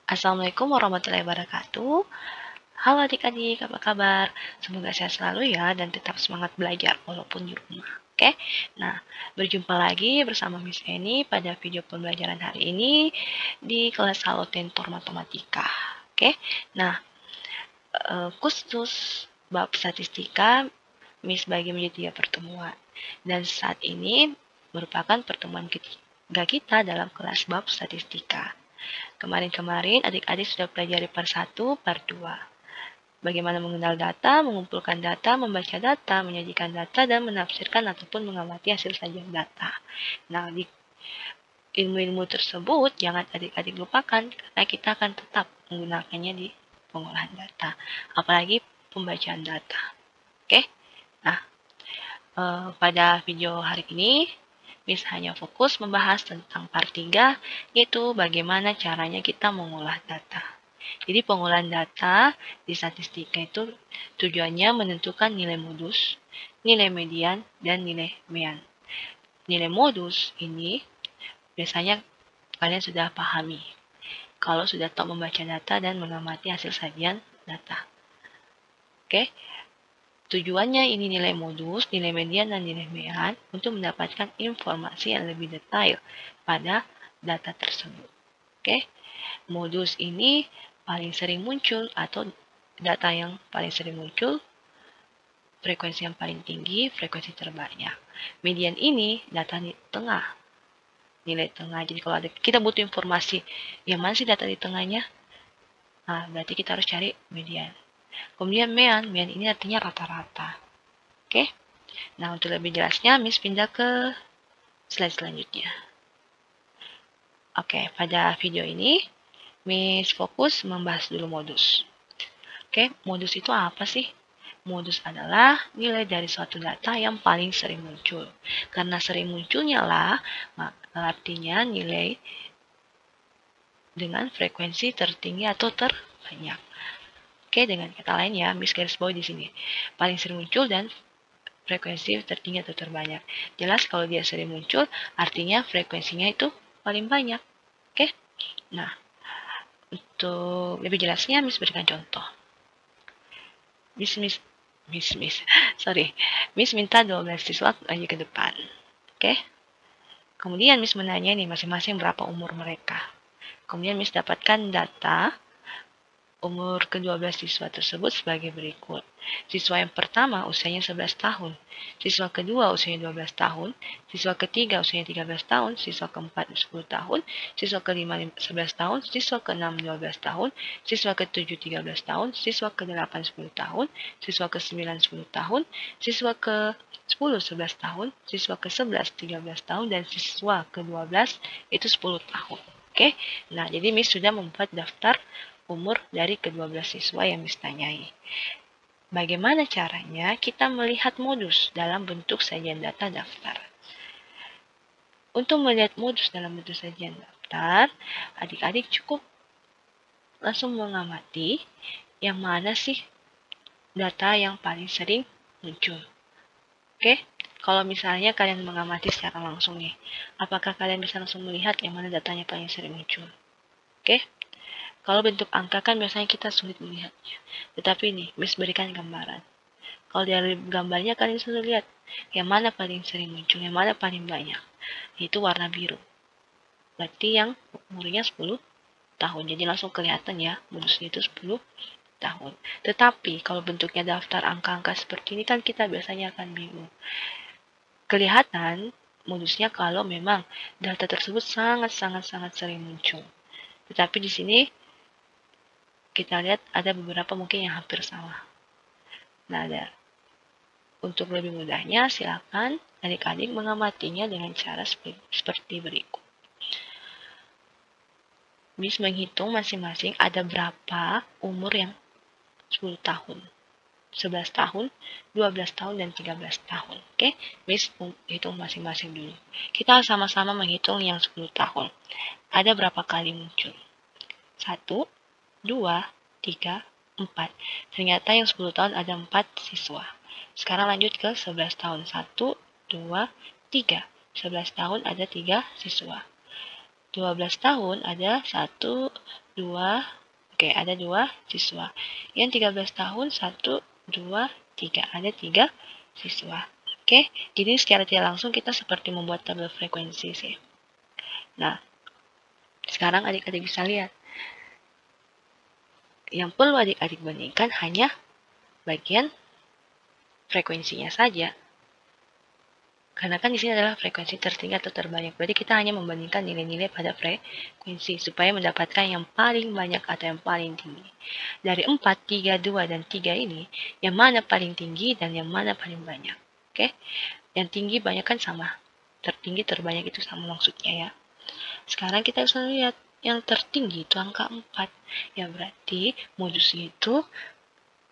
Assalamualaikum warahmatullahi wabarakatuh. Halo adik-adik, apa kabar? Semoga sehat selalu ya dan tetap semangat belajar walaupun di rumah. Oke, nah berjumpa lagi bersama Miss Eni pada video pembelajaran hari ini di kelas Halo Tentor Matematika. Oke, nah khusus bab statistika Miss bagi menjadi 3 pertemuan. Dan saat ini merupakan pertemuan ketiga kita dalam kelas bab statistika. Kemarin-kemarin adik-adik sudah pelajari part 1, part 2. Bagaimana mengenal data, mengumpulkan data, membaca data, menyajikan data, dan menafsirkan ataupun mengamati hasil sajian data. Nah, di ilmu-ilmu tersebut jangan adik-adik lupakan karena kita akan tetap menggunakannya di pengolahan data, apalagi pembacaan data. Oke? Nah, pada video hari ini Miss hanya fokus membahas tentang part 3, yaitu bagaimana caranya kita mengolah data. Jadi pengolahan data di statistika itu tujuannya menentukan nilai modus, nilai median, dan nilai mean. Nilai modus ini biasanya kalian sudah pahami kalau sudah tahu membaca data dan mengamati hasil sajian data. Oke, tujuannya ini nilai modus, nilai median, dan nilai mean untuk mendapatkan informasi yang lebih detail pada data tersebut. Oke, modus ini paling sering muncul atau data yang paling sering muncul, frekuensi yang paling tinggi, frekuensi terbanyak. Median ini data di tengah, nilai tengah. Jadi kalau kita butuh informasi yang mana sih data di tengahnya, nah berarti kita harus cari median. Kemudian mean ini artinya rata-rata. Oke, nah untuk lebih jelasnya Miss pindah ke slide selanjutnya. Oke, pada video ini Miss fokus membahas dulu modus. Oke, modus itu apa sih? Modus adalah nilai dari suatu data yang paling sering muncul. Karena sering munculnya lah, artinya nilai dengan frekuensi tertinggi atau terbanyak. Oke, dengan kata lain ya, Miss garis bawahi di sini. Paling sering muncul dan frekuensi tertinggi atau terbanyak. Jelas kalau dia sering muncul, artinya frekuensinya itu paling banyak. Oke, nah untuk lebih jelasnya Miss berikan contoh. Miss minta 12 siswa lagi ke depan. Oke. Kemudian Miss menanya nih masing-masing berapa umur mereka. Kemudian Miss dapatkan data umur ke-12 siswa tersebut sebagai berikut. Siswa yang pertama usianya 11 tahun, siswa kedua usianya 12 tahun, siswa ketiga usianya 13 tahun, siswa keempat 10 tahun, siswa kelima 11 tahun, siswa keenam 12 tahun, siswa ketujuh 13 tahun, siswa ke-8 10 tahun, siswa ke-9 10 tahun, siswa ke-10 11 tahun, siswa ke-11 13 tahun, dan siswa ke-12 itu 10 tahun. Oke, nah jadi Miss sudah membuat daftar umur dari ke-12 siswa yang Miss tanyai. Bagaimana caranya kita melihat modus dalam bentuk sajian data daftar? Untuk melihat modus dalam bentuk sajian daftar, adik-adik cukup langsung mengamati yang mana sih data yang paling sering muncul. Oke, kalau misalnya kalian mengamati secara langsung nih, apakah kalian bisa langsung melihat yang mana datanya paling sering muncul? Oke, kalau bentuk angka kan biasanya kita sulit melihatnya. Tetapi nih, Miss berikan gambaran. Kalau dari gambarnya kalian bisa lihat yang mana paling sering muncul, yang mana paling banyak. Itu warna biru. Berarti yang umurnya 10 tahun. Jadi langsung kelihatan ya, modusnya itu 10 tahun. Tetapi kalau bentuknya daftar angka-angka seperti ini kan kita biasanya akan bingung. Kelihatan modusnya kalau memang data tersebut sangat sering muncul. Tetapi di sini kita lihat ada beberapa mungkin yang hampir sama. Nah, untuk lebih mudahnya silakan adik-adik mengamatinya dengan cara seperti berikut. Miss menghitung masing-masing ada berapa umur yang 10 tahun, 11 tahun, 12 tahun, dan 13 tahun. Oke, Miss hitung masing-masing dulu. Kita sama-sama menghitung yang 10 tahun. Ada berapa kali muncul? 1, 2, 3, 4. Ternyata yang 10 tahun ada 4 siswa. Sekarang lanjut ke 11 tahun. 1, 2, 3. 11 tahun ada 3 siswa. 12 tahun ada 1, 2, oke, ada 2 siswa. Yang 13 tahun 1, 2, 3, ada 3 siswa. Oke, jadi secara tidak langsung kita seperti membuat tabel frekuensi sih. Nah, sekarang adik-adik bisa lihat. Yang perlu adik-adik bandingkan hanya bagian frekuensinya saja. Karena kan di sini adalah frekuensi tertinggi atau terbanyak. Berarti kita hanya membandingkan nilai-nilai pada frekuensi supaya mendapatkan yang paling banyak atau yang paling tinggi. Dari 4, 3, 2, dan 3 ini, yang mana paling tinggi dan yang mana paling banyak. Oke? Yang tinggi banyak kan sama. Tertinggi terbanyak itu sama maksudnya ya. Sekarang kita bisa lihat yang tertinggi itu angka 4. Ya berarti modusnya itu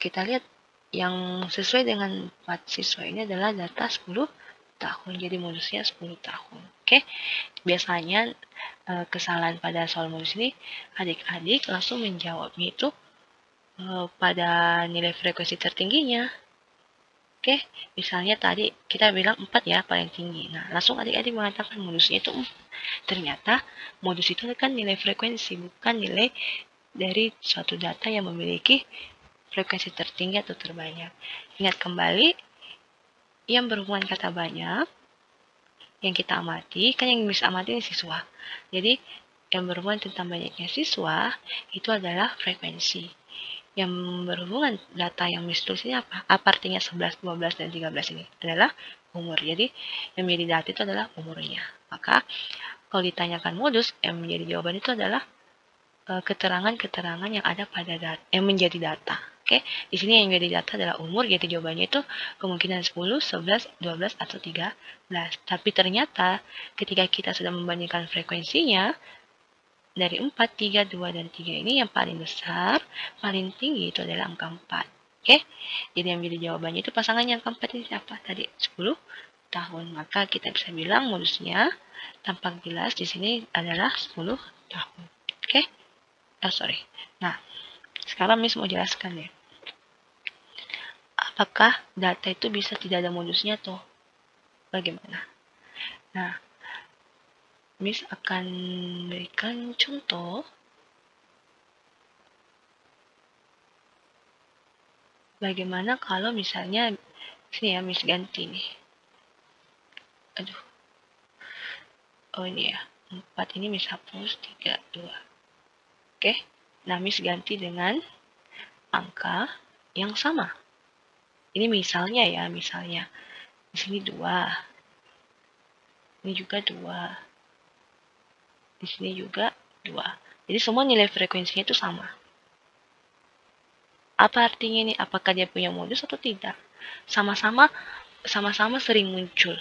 kita lihat yang sesuai dengan 4 siswa ini adalah data 10 tahun, jadi modusnya 10 tahun. Oke, biasanya kesalahan pada soal modus ini adik-adik langsung menjawabnya itu pada nilai frekuensi tertingginya. Oke, misalnya tadi kita bilang 4 ya paling tinggi. Nah, langsung adik-adik mengatakan modusnya itu 4. Ternyata modus itu kan nilai frekuensi, bukan nilai dari suatu data yang memiliki frekuensi tertinggi atau terbanyak. Ingat kembali, yang berhubungan kata banyak, yang kita amati, kan yang bisa amati ini siswa. Jadi, yang berhubungan tentang banyaknya siswa, itu adalah frekuensi. Yang berhubungan data yang Miss tulis ini apa? Apa artinya 11, 12, dan 13 ini? Adalah umur. Jadi, yang menjadi data itu adalah umurnya. Maka, kalau ditanyakan modus, yang menjadi jawaban itu adalah keterangan-keterangan yang ada pada data, yang menjadi data. Oke, di sini yang menjadi data adalah umur, jadi jawabannya itu kemungkinan 10, 11, 12, atau 13. Tapi ternyata ketika kita sudah membandingkan frekuensinya, dari 4, 3, 2, dan 3 ini yang paling besar, paling tinggi itu adalah angka 4. Oke, jadi yang menjadi jawabannya itu pasangannya angka 4 ini siapa? Tadi 10 tahun. Maka kita bisa bilang modusnya tampak jelas di sini adalah 10 tahun. Oke? Nah, sekarang Miss mau jelaskan ya. Apakah data itu bisa tidak ada modusnya tuh? Bagaimana? Nah, Miss akan berikan contoh bagaimana kalau misalnya sini ya Miss ganti nih. Aduh. Oh ini ya. 4 ini Miss hapus, 3, 2. Oke. Nah, Miss ganti dengan angka yang sama. Ini misalnya ya, misalnya. Di sini 2. Ini juga 2. Di sini juga 2. Jadi semua nilai frekuensinya itu sama. Apa artinya ini? Apakah dia punya modus atau tidak? Sama-sama sering muncul.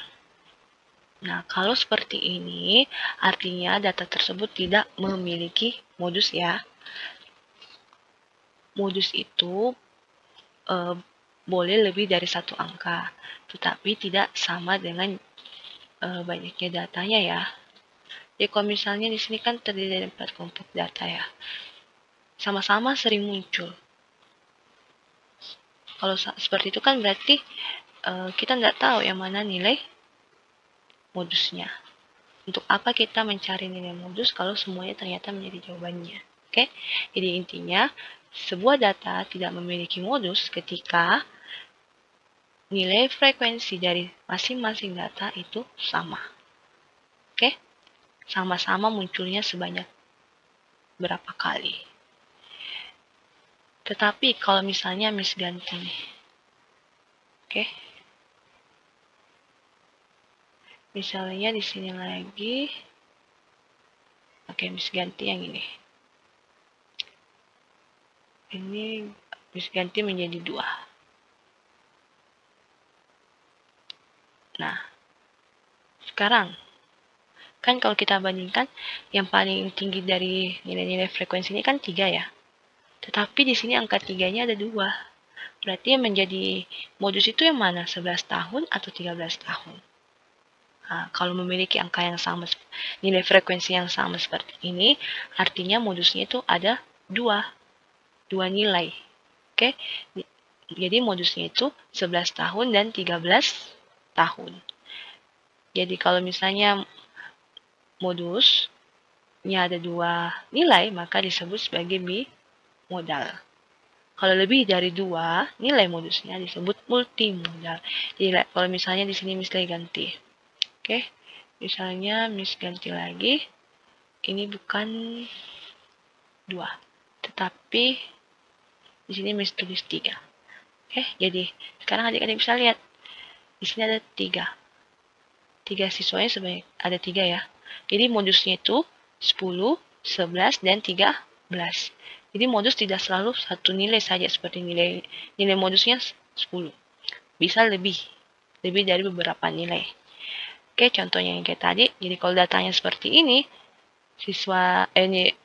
Nah, kalau seperti ini, artinya data tersebut tidak memiliki modus ya. Modus itu boleh lebih dari satu angka, tetapi tidak sama dengan banyaknya datanya ya. Jadi kalau misalnya di sini kan terdiri dari 4 kelompok data ya, sama-sama sering muncul. Kalau seperti itu kan berarti kita nggak tahu yang mana nilai modusnya. Untuk apa kita mencari nilai modus kalau semuanya ternyata menjadi jawabannya? Oke, jadi intinya sebuah data tidak memiliki modus ketika nilai frekuensi dari masing-masing data itu sama. Oke, sama-sama munculnya sebanyak berapa kali. Tetapi kalau misalnya Miss ganti nih. Oke. Misalnya di sini lagi. Oke, Miss ganti yang ini. Ini Miss ganti menjadi 2. Nah, sekarang kan kalau kita bandingkan yang paling tinggi dari nilai-nilai frekuensi ini kan 3 ya. Tetapi di sini angka 3-nya ada 2. Berarti yang menjadi modus itu yang mana? 11 tahun atau 13 tahun? Nah, kalau memiliki angka yang sama, nilai frekuensi yang sama seperti ini, artinya modusnya itu ada 2 nilai. Oke? Jadi modusnya itu 11 tahun dan 13 tahun. Jadi kalau misalnya modus ada 2 nilai, maka disebut sebagai bimodal. Kalau lebih dari 2 nilai modusnya disebut multimodal. Jadi kalau misalnya di sini Miss ganti. Oke. Misalnya Miss ganti lagi. Ini bukan 2, tetapi di sini Miss tulis 3. Oke, jadi sekarang adik-adik bisa lihat. Di sini ada 3. 3 siswanya sebanyak ada 3 ya. Jadi modusnya itu 10, 11, dan 13. Jadi modus tidak selalu satu nilai saja seperti nilai modusnya 10. Bisa lebih dari beberapa nilai. Oke, contohnya yang kayak tadi. Jadi kalau datanya seperti ini,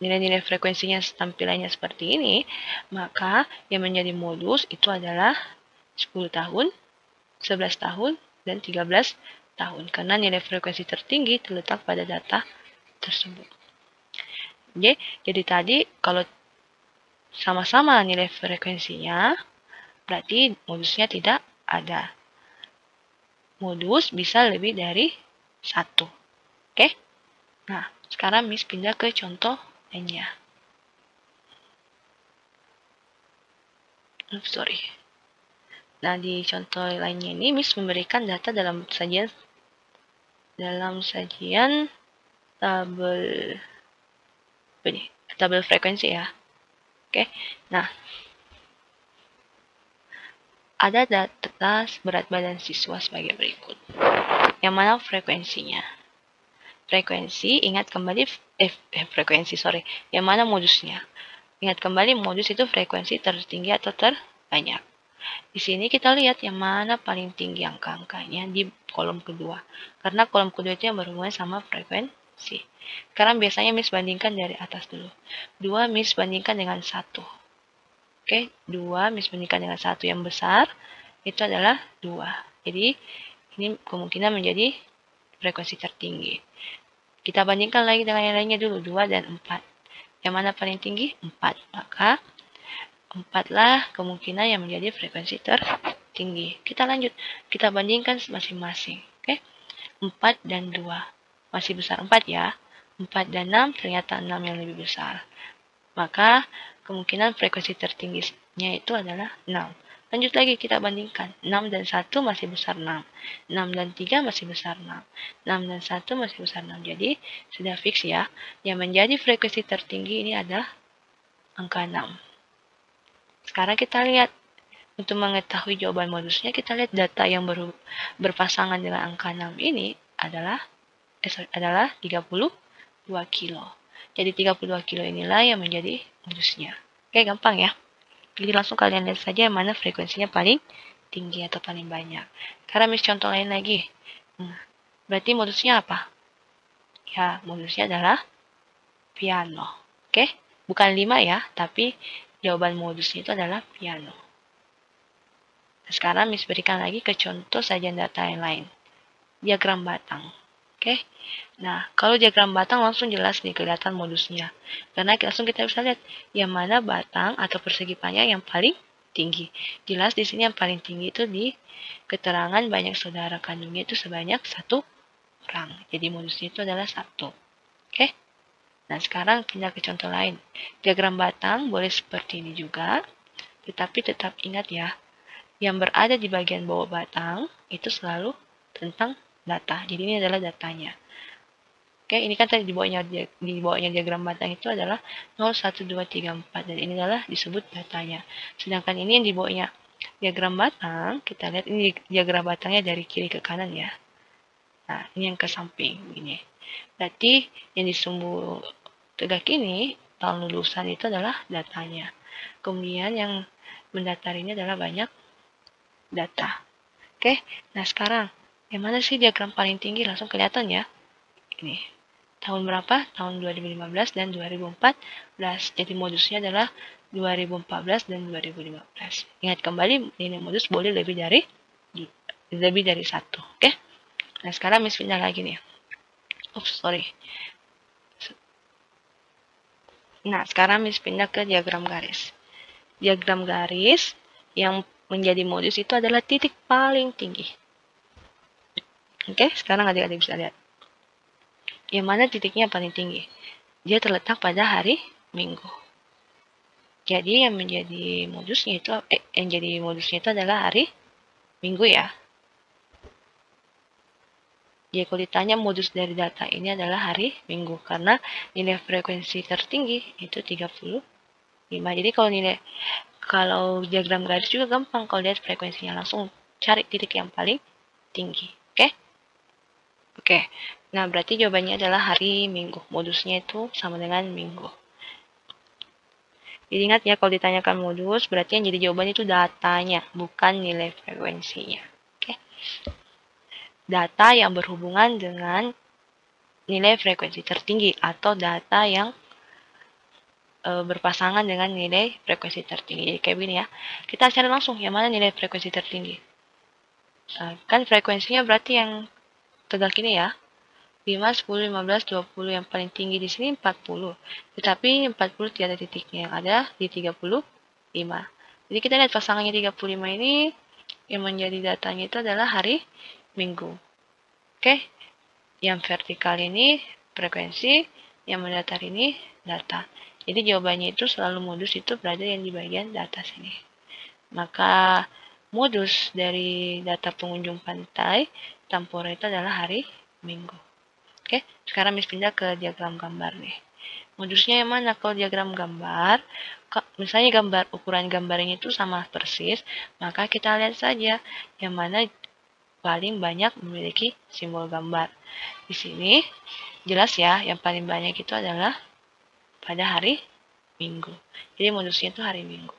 nilai-nilai frekuensinya tampilannya seperti ini, maka yang menjadi modus itu adalah 10 tahun, 11 tahun, dan 13 tahun. Karena nilai frekuensi tertinggi terletak pada data tersebut. Oke, jadi tadi kalau sama-sama nilai frekuensinya, berarti modusnya tidak ada. Modus bisa lebih dari 1. Oke? Nah, sekarang Miss pindah ke contoh lainnya. Sorry. Nah, di contoh lainnya ini Miss memberikan data dalam sajian tabel frekuensi ya. Oke. Nah, ada data berat badan siswa sebagai berikut. Yang mana frekuensinya? Frekuensi, ingat kembali yang mana modusnya? Ingat kembali modus itu frekuensi tertinggi atau terbanyak. Di sini kita lihat yang mana paling tinggi angka-angkanya di kolom kedua. Karena kolom kedua itu yang berhubungan sama frekuensi. Sekarang biasanya Miss bandingkan dari atas dulu. 2 Miss bandingkan dengan 1. Oke, 2 Miss bandingkan dengan 1 yang besar, itu adalah 2. Jadi, ini kemungkinan menjadi frekuensi tertinggi. Kita bandingkan lagi dengan yang lainnya dulu, 2 dan 4. Yang mana paling tinggi? 4. Maka 4 lah kemungkinan yang menjadi frekuensi tertinggi. Kita lanjut. Kita bandingkan masing-masing. Oke? 4 dan 2. Masih besar 4 ya. 4 dan 6 ternyata 6 yang lebih besar. Maka kemungkinan frekuensi tertingginya itu adalah 6. Lanjut lagi kita bandingkan. 6 dan 1 masih besar 6. 6 dan 3 masih besar 6. 6 dan 1 masih besar 6. Jadi sudah fix ya. Yang menjadi frekuensi tertinggi ini adalah angka 6. Sekarang kita lihat. Untuk mengetahui jawaban modusnya, kita lihat data yang berpasangan dengan angka 6 ini adalah 32 kilo. Jadi 32 kilo inilah yang menjadi modusnya. Oke, gampang ya. Jadi langsung kalian lihat saja yang mana frekuensinya paling tinggi atau paling banyak. Sekarang Miss contoh lain lagi. Berarti modusnya apa? Ya, modusnya adalah piano. Oke, bukan 5 ya, tapi jawaban modusnya itu adalah piano. Sekarang Miss berikan lagi ke contoh sajian data yang lain. Diagram batang. Oke. Nah, kalau diagram batang langsung jelas nih kelihatan modusnya. Karena langsung kita bisa lihat yang mana batang atau persegi panjang yang paling tinggi. Jelas di sini yang paling tinggi itu di keterangan banyak saudara kandungnya itu sebanyak 1 orang. Jadi modusnya itu adalah 1. Oke. Nah, sekarang pindah ke contoh lain. Diagram batang boleh seperti ini juga. Tetapi tetap ingat ya, yang berada di bagian bawah batang itu selalu tentang data. Jadi ini adalah datanya. Oke, ini kan tadi di bawahnya diagram batang itu adalah 0, 1, 2, 3, 4. Dan ini adalah disebut datanya. Sedangkan ini yang di bawahnya diagram batang, kita lihat ini diagram batangnya dari kiri ke kanan ya. Nah, ini yang ke samping. Ini. Berarti yang di sumbu tegak ini, tahun lulusan itu adalah datanya. Kemudian yang mendatar ini adalah banyak data. Oke, nah sekarang yang mana sih diagram paling tinggi? Langsung kelihatan ya. Ini tahun berapa? Tahun 2015 dan 2014. Jadi modusnya adalah 2014 dan 2015. Ingat kembali, ini modus boleh lebih dari 1. Oke. Nah sekarang Miss pindah lagi nih. Nah sekarang Miss pindah ke diagram garis. Diagram garis yang menjadi modus itu adalah titik paling tinggi. Oke, sekarang adik-adik bisa lihat. Yang mana titiknya paling tinggi? dia terletak pada hari Minggu. Jadi yang menjadi modusnya itu adalah hari Minggu ya. Jadi kalau ditanya modus dari data ini adalah hari Minggu karena nilai frekuensi tertinggi itu 35. Jadi kalau diagram garis juga gampang kalau lihat frekuensinya, langsung cari titik yang paling tinggi. Oke. Nah, berarti jawabannya adalah hari Minggu. Modusnya itu sama dengan Minggu. Jadi ingat ya, kalau ditanyakan modus, berarti yang jadi jawaban itu datanya, bukan nilai frekuensinya. Data yang berhubungan dengan nilai frekuensi tertinggi atau data yang berpasangan dengan nilai frekuensi tertinggi. Jadi kayak begini ya. Kita cari langsung yang mana nilai frekuensi tertinggi. Kan frekuensinya berarti yang tegak ini ya. 5, 10, 15, 20. Yang paling tinggi di sini 40. Tetapi 40 tidak ada titiknya. Yang ada di 35. Jadi kita lihat pasangannya 35 ini yang menjadi datanya itu adalah hari Minggu. Yang vertikal ini frekuensi, yang mendatar ini data. Jadi jawabannya itu selalu modus itu berada yang di bagian data sini. Maka modus dari data pengunjung pantai Tampura itu adalah hari Minggu. Sekarang Miss pindah ke diagram gambar nih. Modusnya yang mana? Kalau diagram gambar, misalnya ukuran gambarnya itu sama persis, maka kita lihat saja yang mana paling banyak memiliki simbol gambar. Di sini jelas ya, yang paling banyak itu adalah pada hari Minggu. Jadi modusnya itu hari Minggu.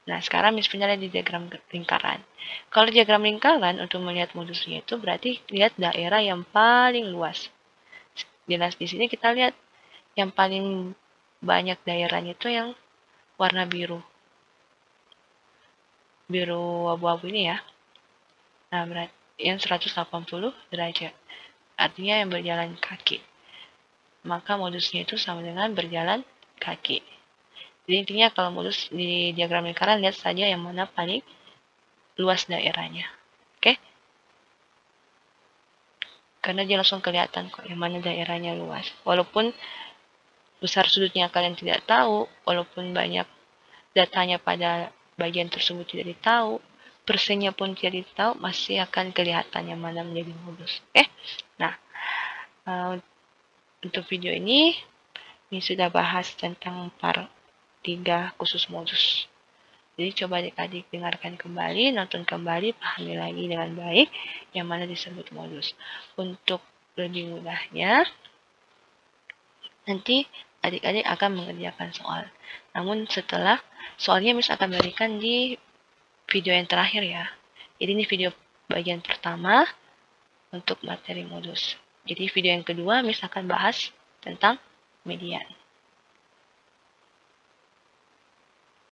Nah, sekarang Miss pindah di diagram lingkaran. Kalau diagram lingkaran, untuk melihat modusnya itu berarti lihat daerah yang paling luas. Jelas di sini kita lihat yang paling banyak daerahnya itu yang warna biru. Biru abu-abu ini ya. Nah, berarti yang 180 derajat. Artinya yang berjalan kaki. Maka modusnya itu sama dengan berjalan kaki. Jadi intinya kalau modus di diagram lingkaran, lihat saja yang mana paling luas daerahnya. Karena dia langsung kelihatan kok yang mana daerahnya luas. Walaupun besar sudutnya kalian tidak tahu, walaupun banyak datanya pada bagian tersebut tidak ditahu, persennya pun tidak ditahu, masih akan kelihatan yang mana menjadi modus. Nah, untuk video ini sudah bahas tentang part 3 khusus modus. Jadi coba adik-adik dengarkan kembali, nonton kembali, pahami lagi dengan baik yang mana disebut modus. Untuk lebih mudahnya, nanti adik-adik akan mengerjakan soal. Namun setelah soalnya Miss akan berikan di video yang terakhir ya. Jadi ini video bagian pertama untuk materi modus. Jadi video yang kedua Miss akan bahas tentang median.